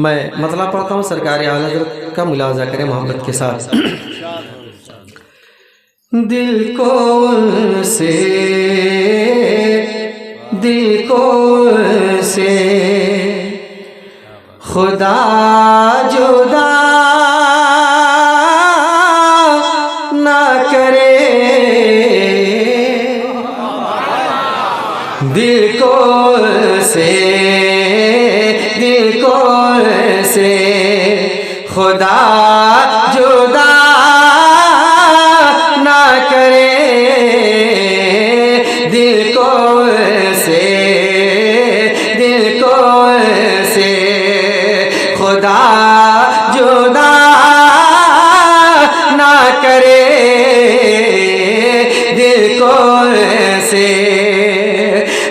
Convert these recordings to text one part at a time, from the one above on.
میں مطلب پڑھتا ہوں، سرکار اعلیٰ حضرت کا ملاحظہ کریں محبت کے ساتھ۔ دل کو ان سے خدا جدا نہ کرے، دل کو سے خدا جدا نہ کرے، دل کو سے خدا جدا نہ کرے، دل کو سے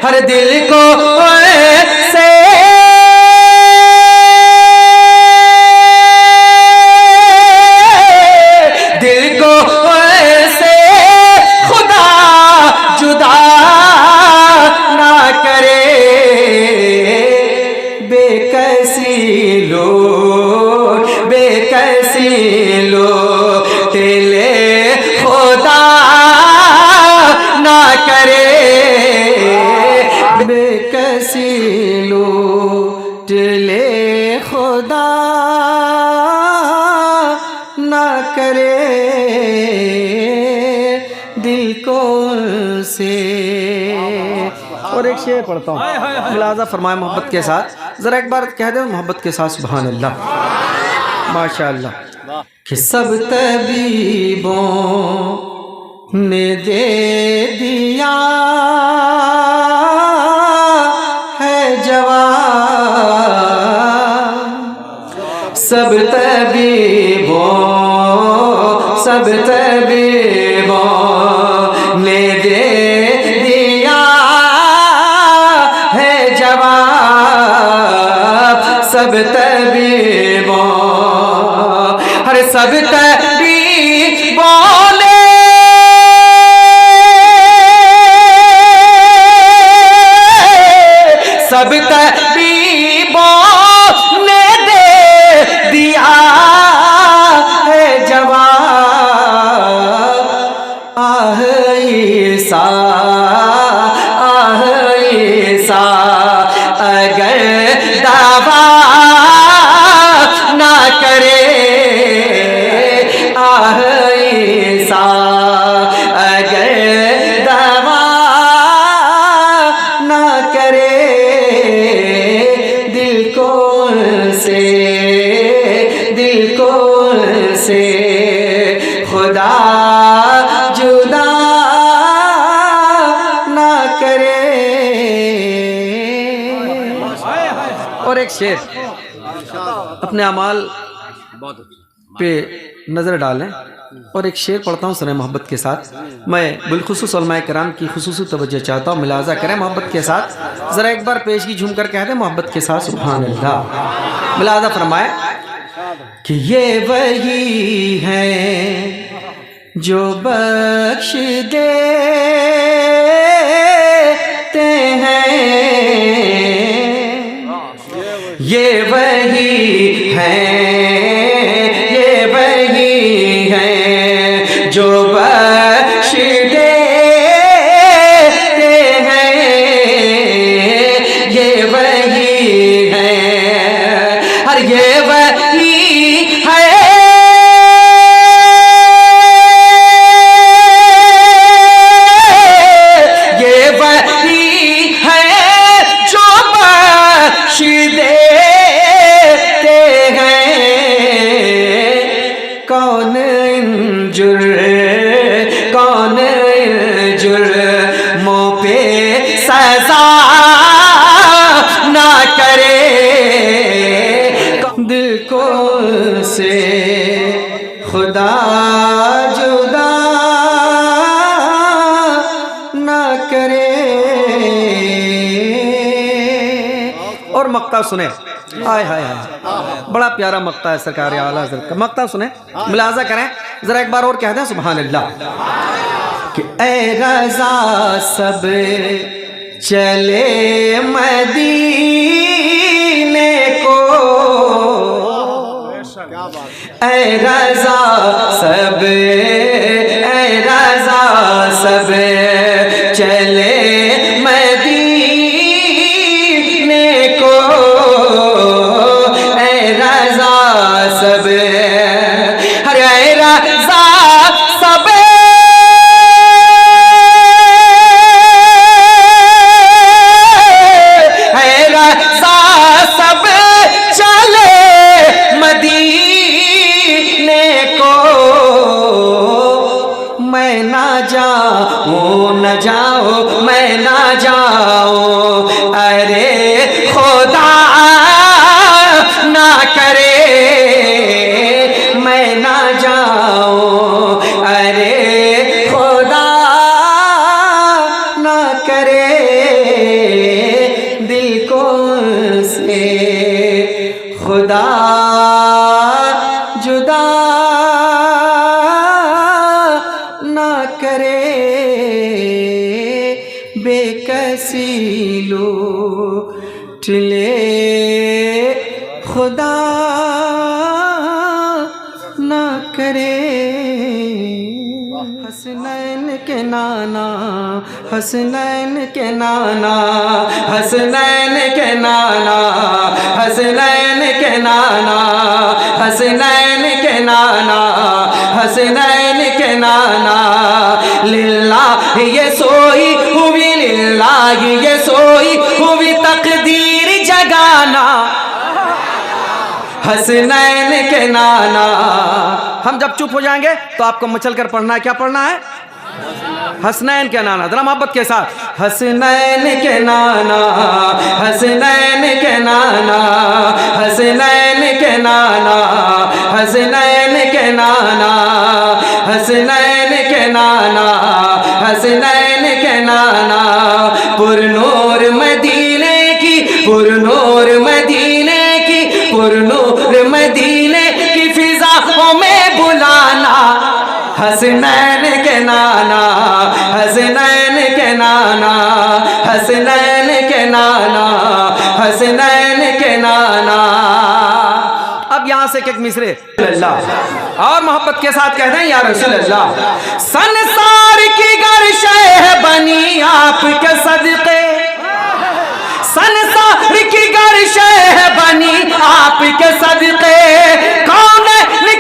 ہر دل کو سے خدا جدا نہ کرے، بے کسی لوٹ لے خدا نہ کرے، بے کسی لوٹ لے خدا نہ کرے، دل کو سے۔ اور ایک شعر پڑھتا ہوں، ملاحظہ فرمائے محبت کے ساتھ، ذرا ایک بار کہہ دیں محبت کے ساتھ سبحان اللہ، ماشاء اللہ۔ کہ سب طبیبوں نے دے دیا ہے جواب، سب طبیبوں نے دے دیا ہے جواب، سب طبیبوں ہر سب طبیبوں نے دے دیا ہے جواب، آہ عیسیٰ اگر دعویٰ نہ کرے، آہ عیسیٰ اگر دعویٰ نہ کرے، دل کو سے خدا جدا نہ کرے۔ اور ایک شعر، اپنے اعمال پہ نظر ڈالیں، اور ایک شعر پڑھتا ہوں سنیں محبت کے ساتھ۔ میں بالخصوص علماء کرام کی خصوصی توجہ چاہتا ہوں، ملاحظہ کریں محبت کے ساتھ، ذرا ایک بار پیشگی جھوم کر کہہ دیں محبت کے ساتھ سبحان اللہ، ملاحظہ فرمائے کہ یہ وہی ہیں جو بخش دیتے ہیں، یہ وہی ہیں جو بخش دیتے ہیں، یہ وہی ہیں، ہر یہ وہی ہے، یہ وہی ہے جو بخش دیتے ہیں، کون جرموں پہ سزا نہ کرے، دل کو سے خدا جدا نہ کرے۔ اور مقطع سنیں، ہائے ہائے ہائے، بڑا پیارا مقطع ہے سرکار اعلیٰ حضرت کا، مقطع سنیں، ملاحظہ کریں، ذرا ایک بار اور کہہ دیں سبحان اللہ۔ کہ اے رضا سب چلے مدینے کو، اے رضا سب، اے رضا سب چلے مدینے کو، اے رضا سب، اے رضا سب نہ جاؤ، میں نہ جاؤں، ارے خدا نہ کرے میں نہ جاؤں، ارے خدا نہ کرے دل کو سے خدا جدا نہ کرے، بے کسی لوٹ لے خدا نہ کرے۔ حسنین کے نانا، حسنین کے نانا، حسنین کے نانا، حسنین کے نانا، حسنین کے نانا، حسنین کے نانا، للہ یہ سوئی ہوئی، للہ یہ سوئی ہوئی تقدیر جگانا، حسنین کے نانا۔ ہم جب چپ ہو جائیں گے تو آپ کو مچل کر پڑھنا ہے، کیا پڑھنا ہے؟ حسنین کے نانا، ذرا محبت کے ساتھ، حسنین کے نانا، حسنین کے نانا، حسنین کے نانا، حسنین کے نانا، حسنین کے نانا، حسنین کے نانا، پر نور مدینے کی، پر نور مدینے کی، پر نور مدینے کی فضاؤں میں بلانا، حسنین کے نانا، حسنین کے نانا، حسنین کے نانا، حسنین کے نانا۔ اب یہاں سے ایک مصرے اللہ اور محبت کے ساتھ کہہ دیں یا رسول اللہ، سنسار کی گرشے بنی آپ کے صدقے، سنسار کی گرشے بنی آپ کے صدقے، کون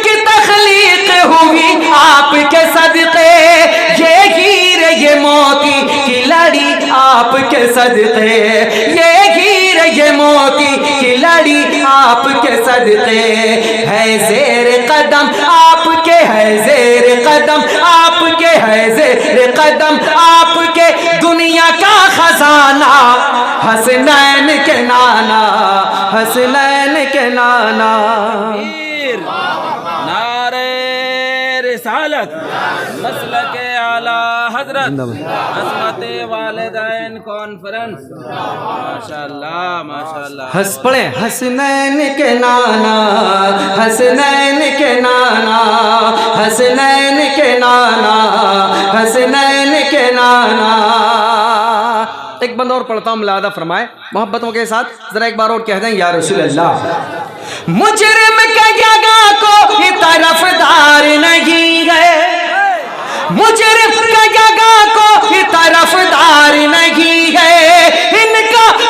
کی تخلیق ہوئی آپ کے صدقے، یہ ہیر یہ موتی کی لڑی آپ کے صدقے، یہ ہیر یہ موتی کی لڑی آپ کے صدقے، ہے زیر قدم آپ کے، ہے زیر قدم آپ کے، ہے زیر قدم آپ کے دنیا کا خزانہ، حسنین کے نانا، حسنین کے نانا۔ نعرہ رسالت، مسلک اعلی حضرت، عظمت والدین کانفرنس، ماشاءاللہ ماشاءاللہ۔ ہس پڑھیں، حسنین کے نانا، حسنین کے نانا، حسنین کے نانا، حسنین کے نانا۔ ایک بند اور پڑھتا ہوں، ملاحظہ فرمائے محبتوں کے ساتھ، ذرا ایک بار اور کہہ دیں یا رسول اللہ، مجرم کے جگہ کوئی طرفدار نہیں ہے، مجرم کے جگہ کوئی طرفدار نہیں ہے،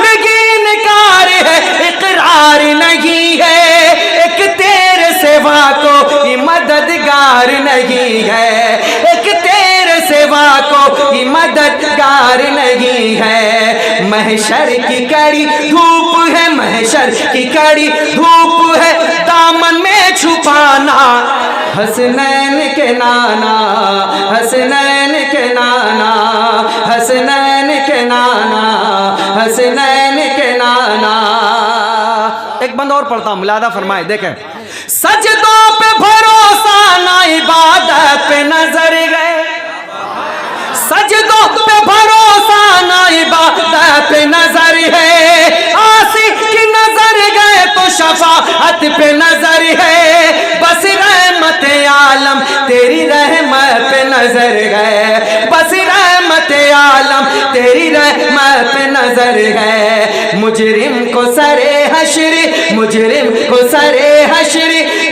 انکار ہے اقرار نہیں ہے، ایک تیرے سوا کوئی مددگار نہیں ہے، ایک تیرے سوا کوئی مددگار نہیں ہے، محشر کی کڑی دھوپ ہے، محشر کی کڑی دھوپ ہے، دامن میں چھپانا، حسنین کے نانا، حسنین کے نانا، حسنین کے نانا، حسنین کے نانا۔ ایک بند اور پڑھتا ہوں، ملاحظہ فرمائے دیکھیں، سجدوں پہ بھروسہ نہ عبادت پہ نظر گئے، سجدوں پہ بھروسہ نہ عبادت پہ نظر ہے، آسی کی نظر گئے تو شفاعت پہ نظر ہے، بس رحمت عالم تیری رحمت پہ نظر گئے، بس رحمت عالم تیری رحمت پہ نظر گئے، مجرم کو سرے حشر، مجرم کو سرے حشر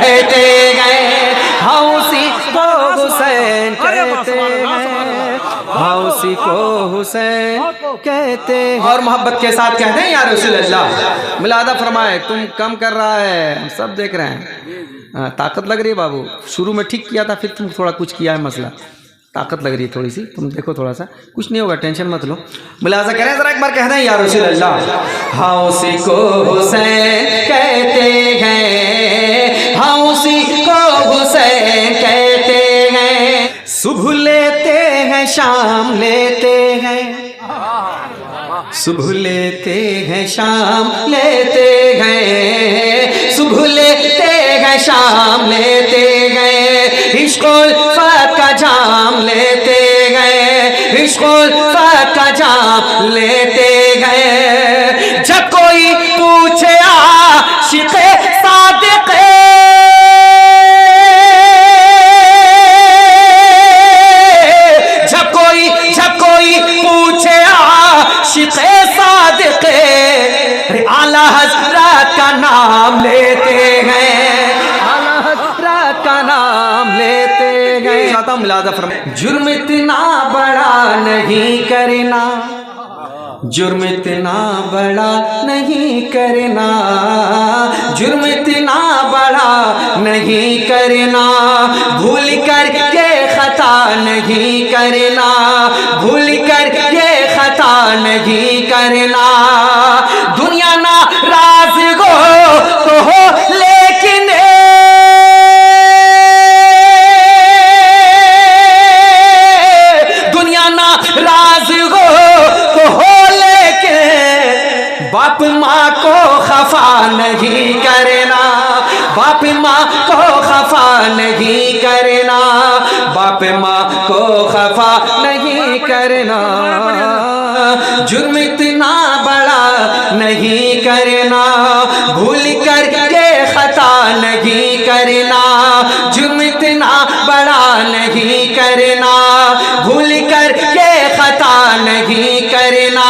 کہتے ہیں ہاں اسی کو حسین کہتے ہیں ہاں اسی کو حسین کہتے ہیں. اور محبت کے ساتھ کہتے ہیں یا رسول اللہ. ملادہ فرمائے تم کم کر رہا ہے ہم سب دیکھ رہے ہیں. طاقت لگ رہی ہے بابو. شروع میں ٹھیک کیا تھا پھر تم تھوڑا کچھ کیا ہے مسئلہ. طاقت لگ رہی ہے تھوڑی سی. تم دیکھو تھوڑا سا کچھ نہیں ہوگا ٹینشن مت لو. ملاحظہ کریں ذرا ایک بار کہہ دیں یا رسول اللہ. ہاں اسی کو حسین کہتے ہیں ہاں اسی کو حسین کہتے ہیں. صبح لیتے ہیں شام لیتے ہیں صبح لیتے ہیں شام لیتے ہیں صبح لیتے ہیں شام لیتے ہیں. عشق الفت کا جام لیتے گئے عشق الفت کا جام لیتے گئے. جب کوئی پوچھے عاشق صادق جب کوئی پوچھے عاشق صادق اعلی حضرت کا نام لیتے ہیں اعلی حضرت کا نام لیتے ہیں. ملازہ فرمائے جرم اتنا بڑا نہیں کرنا جرم اتنا بڑا نہیں کرنا جرم اتنا بڑا نہیں کرنا. بھول کر یہ خطا نہیں کرنا بھول کر یہ خطا نہیں کرنا. دنیا ناراض ہو تو ہو لیکن دنیا ناراض ہو تو ہو لیکن باپ ماں کو خفا نہیں کرنا باپ ماں کو خفا نہیں کرنا باپ ماں کو خفا نہیں کرنا. جرم اتنا بڑا نہیں کرنا بھول کر یہ خطا نہیں کرنا جرم اتنا بڑا نہیں کرنا بھول کر یہ خطا نہیں کرنا.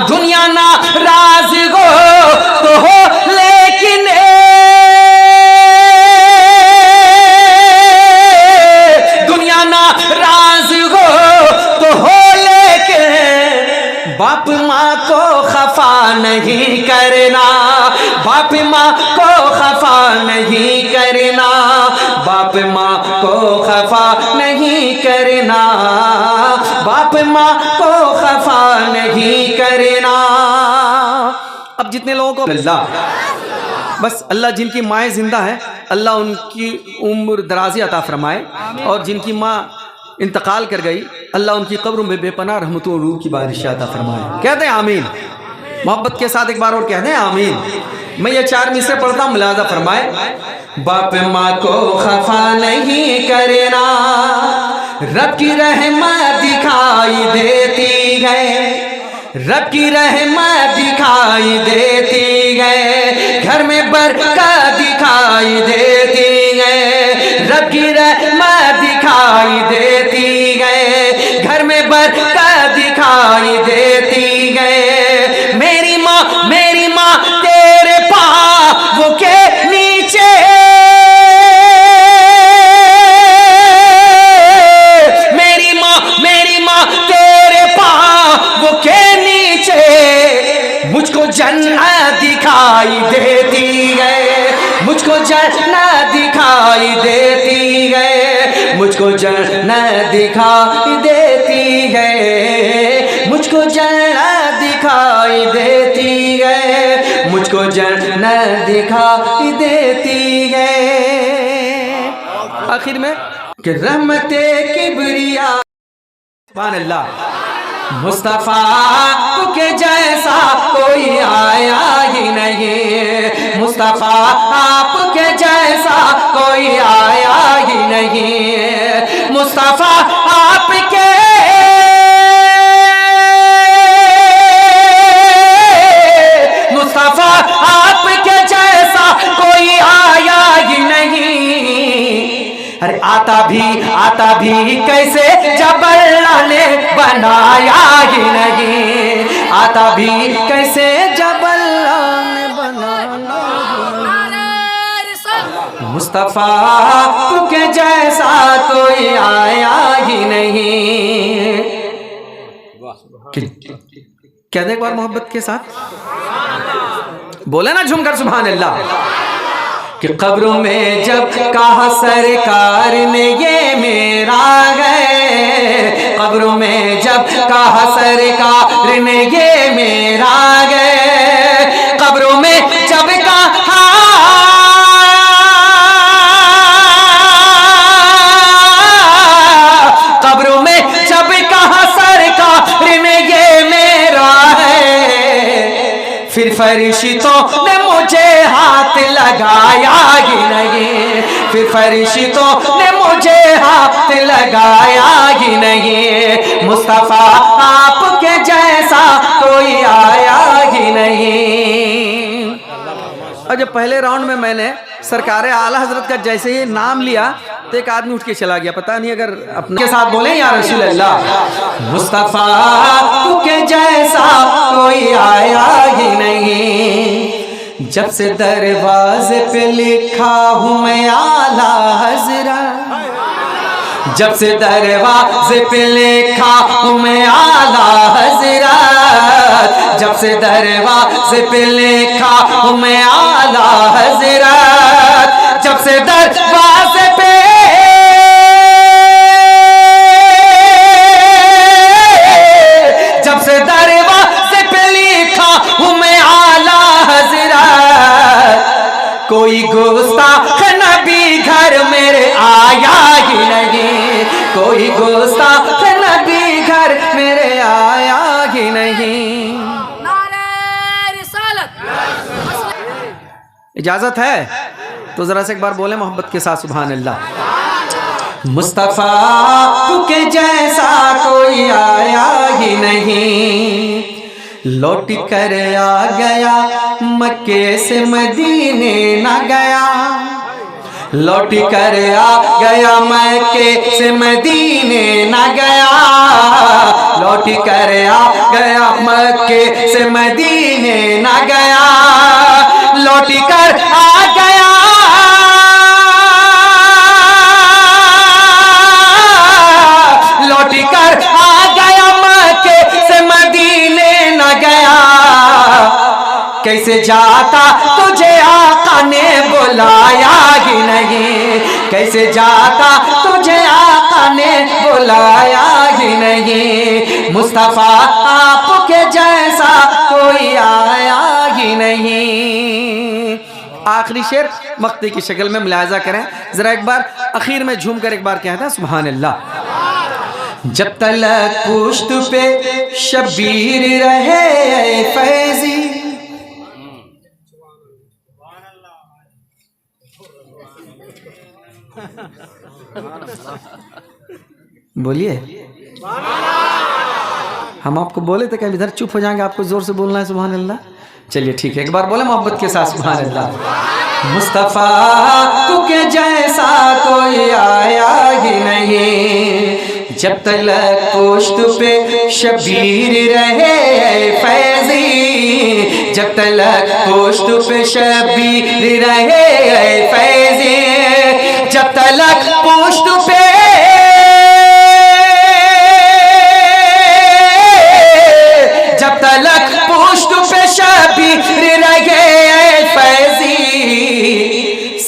دنیا ناراض ہو تو ہو لیکن دنیا ناراض ہو تو ہو لیکن باپ ماں کو خفا نہیں کرنا باپ ماں کو خفا نہیں کرنا باپ ماں کو خفا نہیں کرنا باپ ماں کو خفا نہیں کرنا. اب جتنے لوگوں کو اللہ بس اللہ جن کی مائیں زندہ ہیں اللہ ان کی عمر درازی عطا فرمائے اور جن کی ماں انتقال کر گئی اللہ ان کی قبروں میں بے پناہ رحمتوں اور روح کی بارش عطا فرمائے. کہتے ہیں آمین. محبت کے ساتھ ایک بار اور کہتے ہیں آمین. میں یہ 4 مصرے پڑھتا ہوں ملاحظہ فرمائے. باپ ماں کو خفا نہیں کرنا رب کی رحمت دکھائی دیتی ہے رب کی رحمت دکھائی دیتی ہے گھر میں برکت دکھائی دیتی ہے رب کی رحمت دکھائی دیتی ہے گھر میں برکت دکھائی دیتی ہے. میری ماں تیرے پاؤں کے نیچے میری ماں تیرے پاؤں کے نیچے مجھ کو جنت دکھائی دیتی ہے مجھ کو جنت دکھائی دیتی ہے مجھ کو جنت دکھائی دیتی ہے مجھ کو جنت دکھائی دیتی ہے مجھ کو جنت دکھائی دیتی ہے. آخر میں کہ رحمت کبریا سبحان اللہ مصطفیٰ کے جیسا کوئی آیا ہی نہیں مصطفیٰ آپ کے جیسا کوئی آیا ہی نہیں مصطفیٰ آپ کے مصطفیٰ آپ کے جیسا کوئی آیا ہی نہیں. ارے آتا بھی کیسے جب اللہ نے بنایا ہی نہیں آتا بھی کیسے جب اللہ نے بنایا مصطفیٰ کے جیسا کوئی آیا ہی نہیں. کہہ دیں ایک بار محبت کے ساتھ, بولے نا جھوم کر سبحان اللہ. کہ قبروں میں جب کہا سرکار نے یہ میرا گئے, قبروں میں جب کہا سرکار نے یہ میرا گئے, قبروں میں جب کہا قبروں میں جب کہا سرکار نے یہ میرا ہے, پھر فرشتوں نے مجھے ہاتھ لگایا ہی نہیں, پھر فرشتوں نے مجھے ہاتھ لگایا ہی نہیں. مصطفیٰ آپ کے جیسا کوئی آیا ہی نہیں. اور جب پہلے راؤنڈ میں نے سرکار اعلیٰ حضرت کا جیسے ہی نام لیا تو ایک آدمی اٹھ کے چلا گیا, پتہ نہیں اگر اپنے کے ساتھ بولیں یا رسول اللہ. مصطفیٰ کے جیسا کوئی آیا ہی نہیں, جب سے دروازے پہ لکھا ہوں میں اعلیٰ حضرت, جب سے دروازے پہ لکھا ہوں میں اعلیٰ حضرت, جب سے دروازے پہ لکھا ہوں میں اعلیٰ حضرت, جب سے دروازے پہ جب سے دروازے پہ لکھا ہوں میں اعلیٰ حضرت, کوئی گستاخ نبی گھر میرے آیا ہی نہیں, کوئی گستاخ نبی گھر میرے آیا ہی نہیں. نعرہ رسالت. اجازت ہے تو ذرا سے ایک بار بولیں محبت کے ساتھ سبحان اللہ. مصطفیٰ کے جیسا کوئی آیا ہی نہیں, لوٹ کر آ گیا مکے سے مدینے نہ گیا, لوٹ کر آ گیا مکے سے مدینے نہ گیا, لوٹ کر آ گیا مکے سے مدینے نہ گیا, لوٹ کر آ گیا لوٹ کر آ گیا مکے سے مدینے نہ گیا. کیسے جاتا تجھے آقا نے بلایا ہی نہیں, کیسے جاتا تجھے آقا نے بلایا ہی نہیں. مصطفیٰ آپ کے جیسا کوئی آیا ہی نہیں. آخری شعر مقطع کی شکل میں ملاحظہ کریں ذرا ایک بار, اخیر میں جھوم کر ایک بار کہتا سبحان اللہ. جب تلک پشت پہ شبیر رہے فیضی, بولیے ہم آپ کو بولے تھے کہ ادھر چپ ہو جائیں گے, آپ کو زور سے بولنا ہے سبحان اللہ. چلیے ٹھیک ہے, ایک بار بولے محبت کے ساتھ سبحان اللہ. مصطفیٰ کے جیسا کوئی آیا ہی نہیں, جب تلک پشت پہ شبیر رہے فیضی, جب تلک پشت پہ شبیر رہے فیضی, جب تلک پشت پہ جب تلک پشت پہ شبیر رہے فیضی,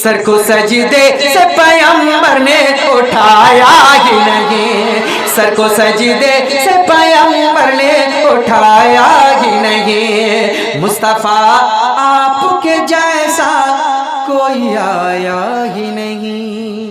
سر کو سجدے سے پیغمبر نے اٹھایا ہی نہیں, سر کو سجدے سے پیغمبر نے اٹھایا ہی نہیں. مصطفیٰ آپ کے جیسا کوئی آیا ہی نہیں.